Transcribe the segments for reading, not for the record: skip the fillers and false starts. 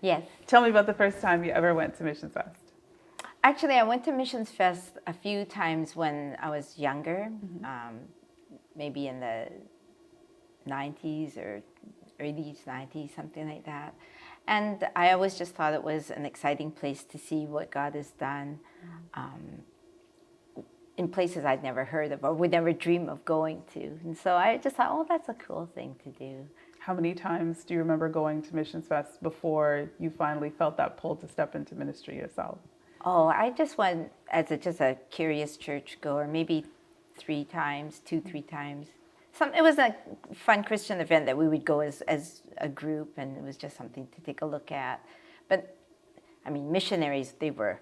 Yes. Tell me about the first time you ever went to Missions Fest. Actually, I went to Missions Fest a few times when I was younger, maybe in the 90s or early 90s, something like that. And I always just thought it was an exciting place to see what God has done in places I'd never heard of or would never dream of going to. And so I just thought, oh, that's a cool thing to do. How many times do you remember going to Missions Fest before you finally felt that pull to step into ministry yourself? Oh, I just went as just a curious churchgoer, maybe 3 times, 3 times. It was a fun Christian event that we would go as a group, and it was just something to take a look at. But, I mean, missionaries, they were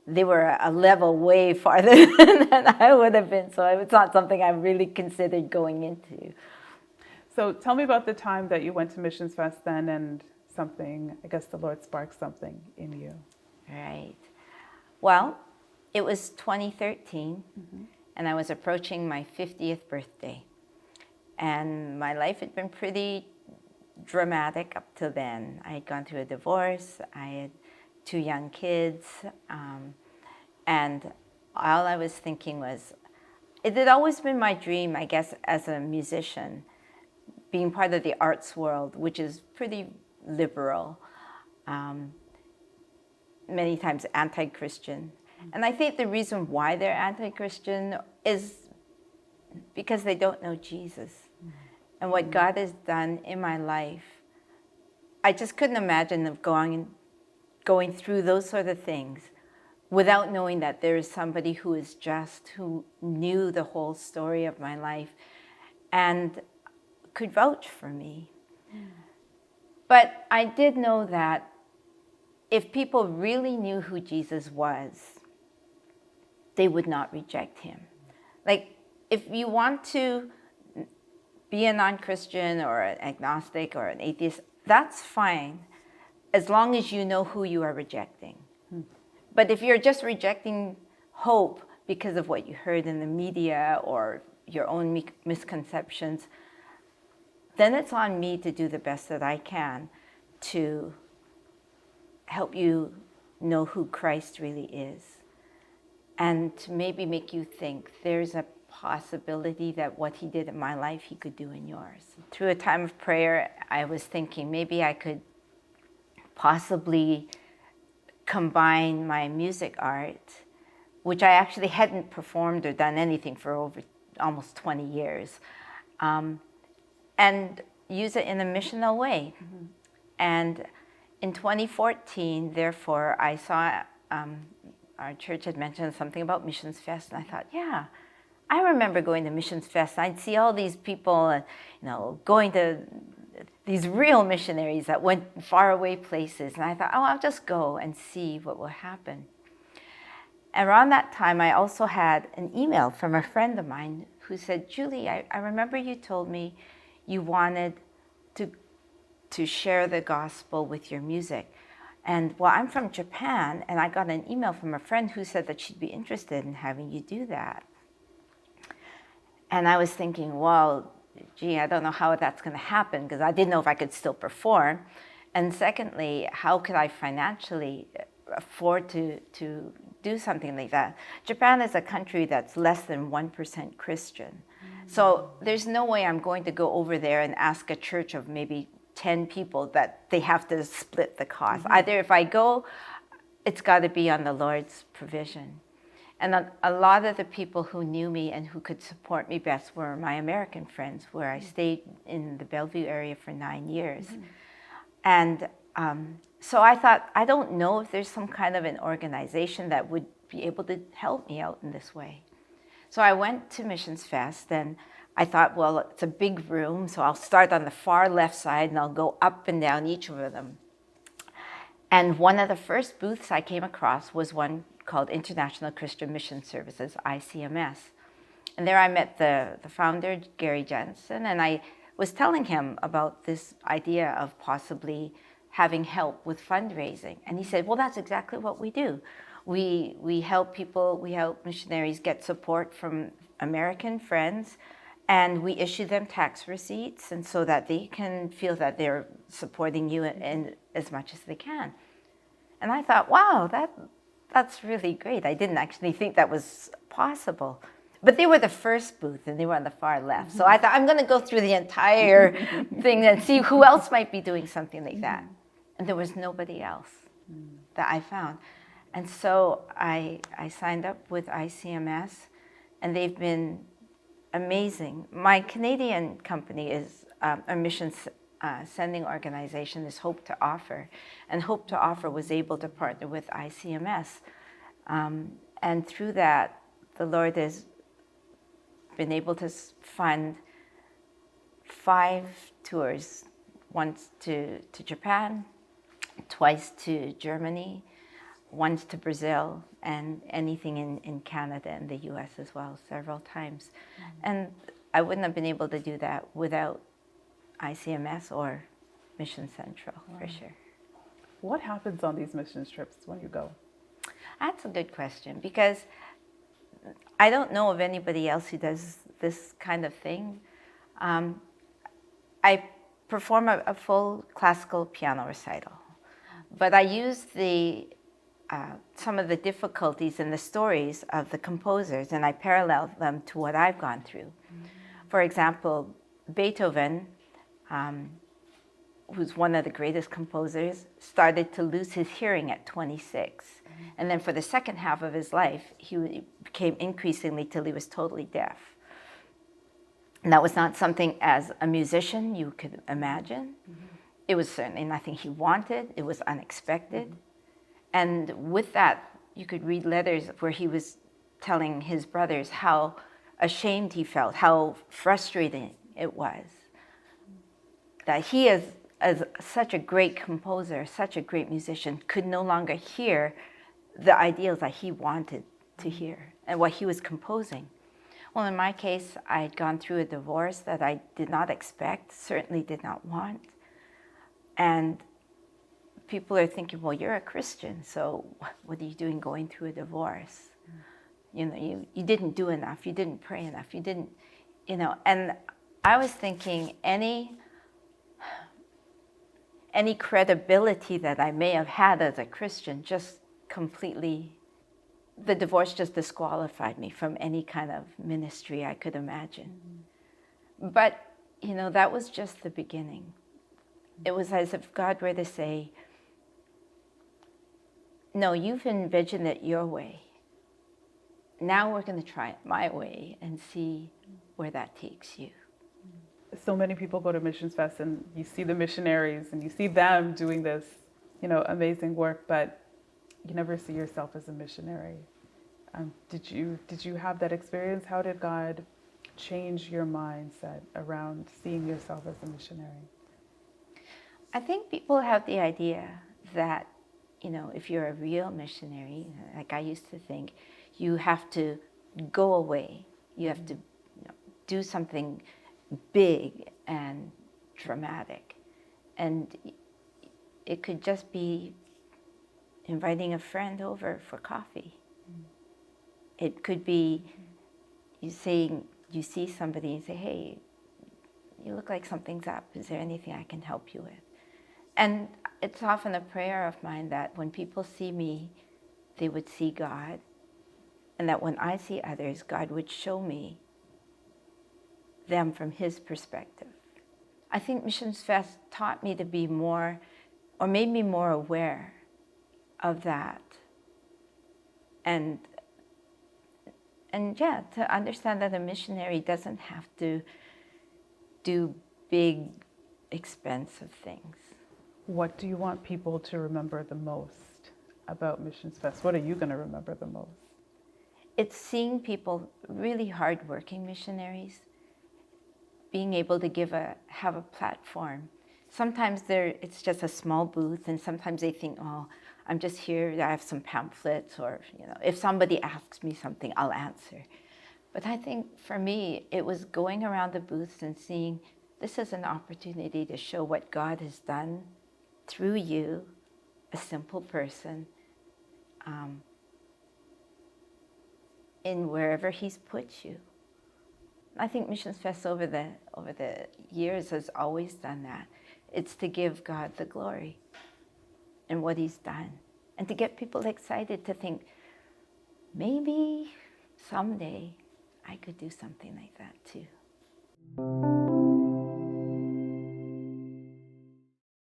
a level way farther than I would have been, so it's not something I really considered going into. So tell me about the time that you went to Missions Fest then and something, I guess the Lord sparked something in you. Right. Well, it was 2013, and I was approaching my 50th birthday. And my life had been pretty dramatic up till then. I had gone through a divorce, I had 2 young kids, and all I was thinking was, it had always been my dream, I guess, as a musician, being part of the arts world, which is pretty liberal. Many times anti-Christian. And I think the reason why they're anti-Christian is because they don't know Jesus. And what God has done in my life, I just couldn't imagine of going through those sort of things without knowing that there is somebody who is just, who knew the whole story of my life and could vouch for me. But I did know that if people really knew who Jesus was, they would not reject him. Like, if you want to be a non-Christian or an agnostic or an atheist, that's fine, as long as you know who you are rejecting. But if you're just rejecting hope because of what you heard in the media or your own misconceptions, then it's on me to do the best that I can to help you know who Christ really is, and to maybe make you think there's a possibility that what he did in my life, he could do in yours. Through a time of prayer, I was thinking maybe I could possibly combine my music art, which I actually hadn't performed or done anything for over almost 20 years, and use it in a missional way. And in 2014, therefore, I saw our church had mentioned something about Missions Fest, and I thought, yeah, I remember going to Missions Fest. I'd see all these people, going to these real missionaries that went faraway places, and I thought, oh, I'll just go and see what will happen. Around that time, I also had an email from a friend of mine who said, Julie, I remember you told me you wanted to share the gospel with your music. And well, I'm from Japan, and I got an email from a friend who said that she'd be interested in having you do that. And I was thinking, well, gee, I don't know how that's going to happen, because I didn't know if I could still perform. And secondly, how could I financially afford to do something like that? Japan is a country that's less than 1% Christian. So there's no way I'm going to go over there and ask a church of maybe 10 people that they have to split the cost. Either if I go, it's got to be on the Lord's provision. And a lot of the people who knew me and who could support me best were my American friends, where I stayed in the Bellevue area for 9 years. And so I thought, I don't know if there's some kind of an organization that would be able to help me out in this way. So I went to Missions Fest, and I thought, well, it's a big room, so I'll start on the far left side, and I'll go up and down each of them. And one of the first booths I came across was one called International Christian Mission Services, ICMS. And there I met the founder, Gary Jensen, and I was telling him about this idea of possibly having help with fundraising. And he said, well, that's exactly what we do. We help people, we help missionaries get support from American friends, and we issue them tax receipts, and so that they can feel that they're supporting you as much as they can. And I thought, wow, that's really great. I didn't actually think that was possible. But they were the first booth, and they were on the far left. So I thought, I'm going to go through the entire thing and see who else might be doing something like that. And there was nobody else that I found. And so I signed up with ICMS, and they've been amazing. My Canadian company is a missions sending organization is Hope to Offer. And Hope to Offer was able to partner with ICMS. And through that, the Lord has been able to fund 5 tours, once to Japan, twice to Germany, once to Brazil, and anything in Canada and the US as well, several times. And I wouldn't have been able to do that without ICMS or Mission Central, for sure. What happens on these missions trips when you go? That's a good question, because I don't know of anybody else who does this kind of thing. I perform a full classical piano recital, but I use some of the difficulties in the stories of the composers, and I parallel them to what I've gone through. For example, Beethoven, who's one of the greatest composers, started to lose his hearing at 26. And then for the second half of his life, he became increasingly till he was totally deaf. And that was not something as a musician you could imagine. It was certainly nothing he wanted. It was unexpected. And with that, you could read letters where he was telling his brothers how ashamed he felt, how frustrating it was. That he, as such a great composer, such a great musician, could no longer hear the ideals that he wanted to hear and what he was composing. Well, in my case, I had gone through a divorce that I did not expect, certainly did not want. And people are thinking, well, you're a Christian, so what are you doing going through a divorce? You know, you didn't do enough, you didn't pray enough, you didn't, you know. And I was thinking any credibility that I may have had as a Christian just completely, the divorce just disqualified me from any kind of ministry I could imagine. But, you know, that was just the beginning. It was as if God were to say, no, you've envisioned it your way. Now we're going to try it my way and see where that takes you. So many people go to Missions Fest and you see the missionaries and you see them doing this, you know, amazing work, but you never see yourself as a missionary. Did you have that experience? How did God change your mindset around seeing yourself as a missionary? I think people have the idea that, you know, if you're a real missionary, like I used to think, you have to go away. You have to, you know, do something big and dramatic. And it could just be inviting a friend over for coffee. It could be you see somebody and say, hey, you look like something's up. Is there anything I can help you with? And it's often a prayer of mine that when people see me, they would see God. And that when I see others, God would show me them from his perspective. I think Missions Fest taught me to be more, or made me more aware of that. And yeah, to understand that a missionary doesn't have to do big, expensive things. What do you want people to remember the most about Missions Fest? What are you going to remember the most? It's seeing people, really hardworking missionaries, being able to have a platform. Sometimes it's just a small booth, and sometimes they think, oh, I'm just here, I have some pamphlets, or, you know, if somebody asks me something, I'll answer. But I think for me, it was going around the booths and seeing this is an opportunity to show what God has done through you, a simple person, in wherever he's put you. I think Missions Fest over the years has always done that. It's to give God the glory. and what he's done. And to get people excited to think, maybe someday I could do something like that too.